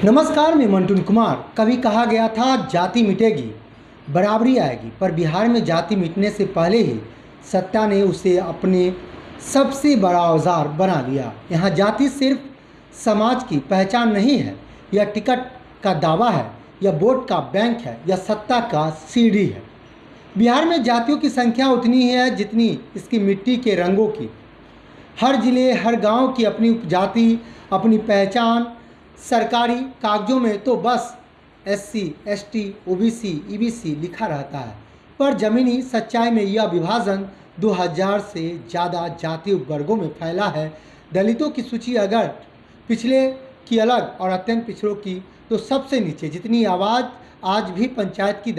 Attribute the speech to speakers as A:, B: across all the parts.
A: नमस्कार, मैं मंटून कुमार। कभी कहा गया था जाति मिटेगी बराबरी आएगी, पर बिहार में जाति मिटने से पहले ही सत्ता ने उसे अपने सबसे बड़ा औजार बना लिया। यहाँ जाति सिर्फ समाज की पहचान नहीं है, यह टिकट का दावा है, यह वोट का बैंक है, यह सत्ता का सीढ़ी है। बिहार में जातियों की संख्या उतनी ही है जितनी इसकी मिट्टी के रंगों की। हर जिले हर गांव की अपनी जाति, अपनी पहचान। सरकारी कागजों में तो बस SC, ST, OBC, EBC लिखा रहता है, पर ज़मीनी सच्चाई में यह विभाजन 2000 से ज़्यादा जातीय वर्गों में फैला है। दलितों की सूची अगर पिछले की अलग और अत्यंत पिछड़ों की तो सबसे नीचे, जितनी आवाज़ आज भी पंचायत की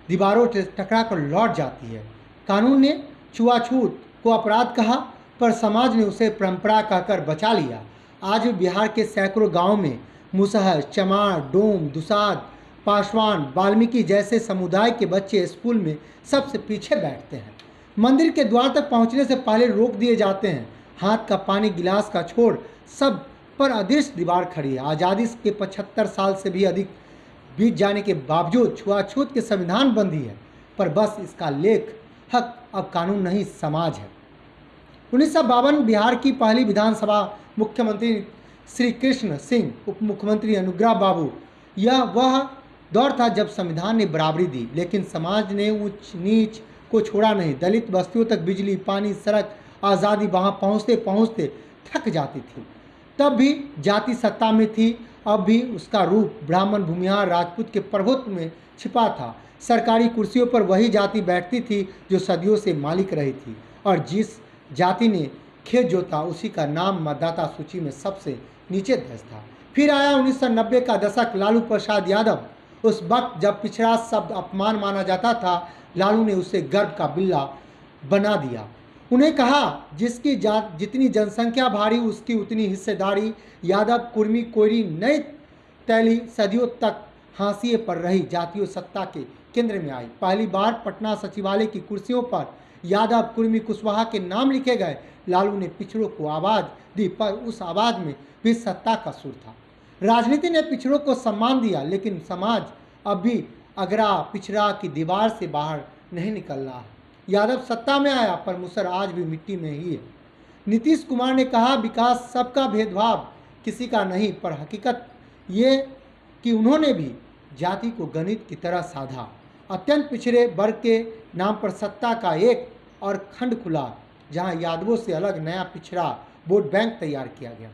A: दीवारों से टकरा कर लौट जाती है। कानून ने छुआछूत को अपराध कहा, पर समाज ने उसे परंपरा कहकर बचा लिया। आज भी बिहार के सैकड़ों गांवों में मुसहर, चमार, डोम, दुसाद, पासवान, वाल्मीकि जैसे समुदाय के बच्चे स्कूल में सबसे पीछे बैठते हैं। मंदिर के द्वार तक पहुंचने से पहले रोक दिए जाते हैं। हाथ का पानी गिलास का छोड़ सब पर अदृश्य दीवार खड़ी है। आज़ादी के 75 साल से भी अधिक बीत जाने के बावजूद छुआछूत के संविधान बंदी है, पर बस इसका लेख हक अब कानून नहीं समाज है। 1952 बिहार की पहली विधानसभा, मुख्यमंत्री श्री कृष्ण सिंह, उप मुख्यमंत्री अनुग्रह बाबू, यह वह दौर था जब संविधान ने बराबरी दी, लेकिन समाज ने ऊंच नीच को छोड़ा नहीं। दलित बस्तियों तक बिजली, पानी, सड़क, आज़ादी वहां पहुंचते पहुंचते थक जाती थी। तब भी जाति सत्ता में थी, अब भी उसका रूप ब्राह्मण, भूमिहार, राजपूत के प्रभुत्व में छिपा था। सरकारी कुर्सियों पर वही जाति बैठती थी जो सदियों से मालिक रही थी, और जिस जाति ने खेत जोता उसी का नाम मतदाता सूची में सबसे नीचे दर्ज था। फिर आया 1990 का दशक, लालू प्रसाद यादव। उस वक्त जब पिछड़ा शब्द अपमान माना जाता था, लालू ने उसे गर्व का बिल्ला बना दिया। उन्हें कहा, जिसकी जितनी जनसंख्या भारी उसकी उतनी हिस्सेदारी। यादव, कुर्मी, कोयरी, नई तैली सदियों तक हाशिए पर रही जातीय सत्ता के केंद्र में आई। पहली बार पटना सचिवालय की कुर्सियों पर यादव, कुर्मी, कुशवाहा के नाम लिखे गए। लालू ने पिछड़ों को आवाज़ दी, पर उस आवाज़ में भी सत्ता का सुर था। राजनीति ने पिछड़ों को सम्मान दिया, लेकिन समाज अब भी अगरा पिछड़ा की दीवार से बाहर नहीं निकल रहा है। यादव सत्ता में आया, पर मुसर आज भी मिट्टी में ही है। नीतीश कुमार ने कहा, विकास सबका, भेदभाव किसी का नहीं, पर हकीकत ये कि उन्होंने भी जाति को गणित की तरह साधा। अत्यंत पिछड़े वर्ग के नाम पर सत्ता का एक और खंड खुला, जहां यादवों से अलग नया पिछड़ा वोट बैंक तैयार किया गया।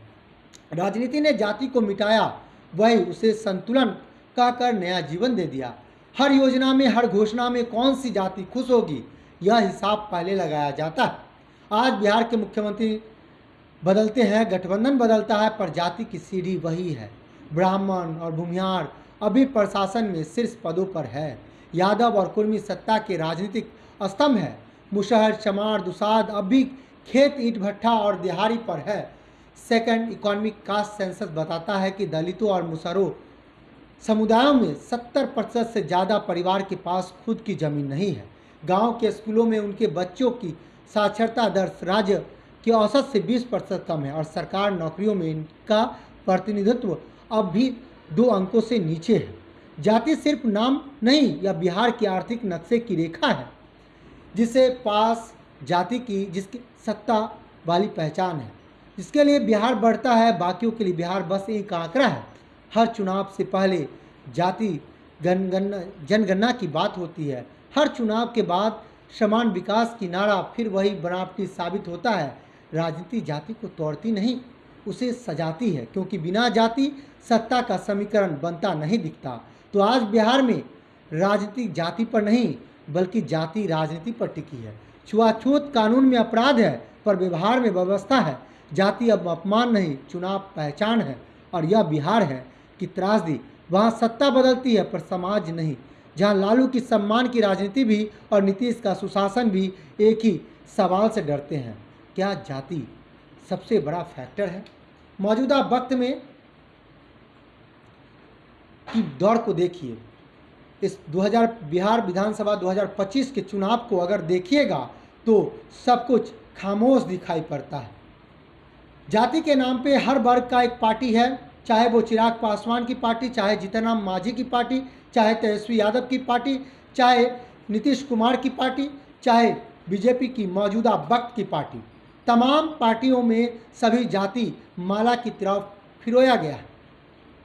A: राजनीति ने जाति को मिटाया, वही उसे संतुलन कहकर नया जीवन दे दिया। हर योजना में, हर घोषणा में कौन सी जाति खुश होगी, यह हिसाब पहले लगाया जाता है। आज बिहार के मुख्यमंत्री बदलते हैं, गठबंधन बदलता है, पर जाति की सीढ़ी वही है। ब्राह्मण और भूमिहार अभी प्रशासन में शीर्ष पदों पर है। यादव और कुर्मी सत्ता के राजनीतिक स्तंभ है। मुसहर, चमार, दुसाद अब भी खेत, ईंट भट्ठा और दिहाड़ी पर है। सेकंड इकोनॉमिक कास्ट सेंसस बताता है कि दलितों और मुसहरों समुदायों में 70% से ज़्यादा परिवार के पास खुद की ज़मीन नहीं है। गांव के स्कूलों में उनके बच्चों की साक्षरता दर राज्य के औसत से 20% कम है, और सरकार नौकरियों में इनका प्रतिनिधित्व अब भी 2 अंकों से नीचे है। जाति सिर्फ नाम नहीं, यह बिहार के आर्थिक नक्शे की रेखा है, जिसे पास जाति की जिसकी सत्ता वाली पहचान है। जिसके लिए बिहार बढ़ता है, बाकियों के लिए बिहार बस एक आंकड़ा है। हर चुनाव से पहले जाति जनगणना की बात होती है, हर चुनाव के बाद समान विकास की नारा फिर वही बनावटी साबित होता है। राजनीति जाति को तोड़ती नहीं, उसे सजाती है, क्योंकि बिना जाति सत्ता का समीकरण बनता नहीं दिखता। तो आज बिहार में राजनीति जाति पर नहीं, बल्कि जाति राजनीति पर टिकी है। छुआछूत कानून में अपराध है, पर व्यवहार में व्यवस्था है। जाति अब अपमान नहीं, चुनाव पहचान है। और यह बिहार है कि त्रासदी, वहाँ सत्ता बदलती है पर समाज नहीं। जहाँ लालू की सम्मान की राजनीति भी और नीतीश का सुशासन भी एक ही सवाल से डरते हैं, क्या जाति सबसे बड़ा फैक्टर है? मौजूदा वक्त में की दौर को देखिए। इस बिहार विधानसभा 2025 के चुनाव को अगर देखिएगा तो सब कुछ खामोश दिखाई पड़ता है। जाति के नाम पे हर वर्ग का एक पार्टी है, चाहे वो चिराग पासवान की पार्टी, चाहे जीतनराम मांझी की पार्टी, चाहे तेजस्वी यादव की पार्टी, चाहे नीतीश कुमार की पार्टी, चाहे बीजेपी की मौजूदा वक्त की पार्टी, तमाम पार्टियों में सभी जाति माला की तरफ फिरोया गया है।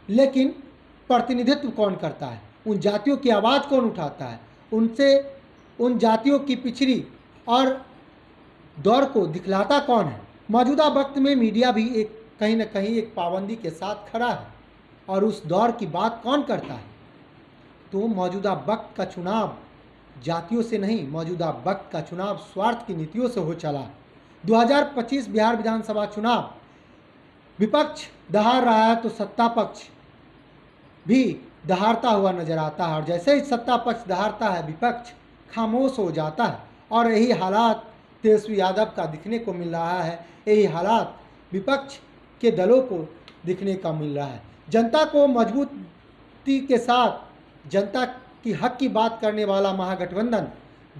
A: लेकिन प्रतिनिधित्व कौन करता है? उन जातियों की आवाज़ कौन उठाता है? उनसे उन जातियों की पिछड़ी और दौर को दिखलाता कौन है? मौजूदा वक्त में मीडिया भी एक कहीं न कहीं एक पाबंदी के साथ खड़ा है। और उस दौर की बात कौन करता है? तो मौजूदा वक्त का चुनाव जातियों से नहीं, मौजूदा वक्त का चुनाव स्वार्थ की नीतियों से हो चला। 2025 बिहार विधानसभा चुनाव विपक्ष दहाड़ रहा है तो सत्ता पक्ष भी दहाड़ता हुआ नजर आता है, और जैसे ही सत्ता पक्ष दहाड़ता है विपक्ष खामोश हो जाता है। और यही हालात तेजस्वी यादव का दिखने को मिल रहा है, यही हालात विपक्ष के दलों को दिखने का मिल रहा है। जनता को मजबूती के साथ जनता की हक की बात करने वाला महागठबंधन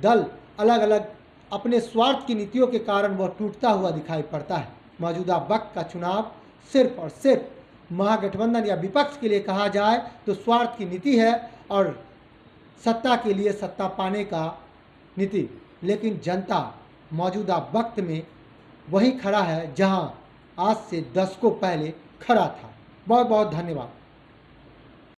A: दल अलग अलग अपने स्वार्थ की नीतियों के कारण वह टूटता हुआ दिखाई पड़ता है। मौजूदा वक्त का चुनाव सिर्फ और सिर्फ महागठबंधन या विपक्ष के लिए कहा जाए तो स्वार्थ की नीति है, और सत्ता के लिए सत्ता पाने का नीति। लेकिन जनता मौजूदा वक्त में वहीं खड़ा है जहां आज से दशकों पहले खड़ा था। बहुत बहुत धन्यवाद।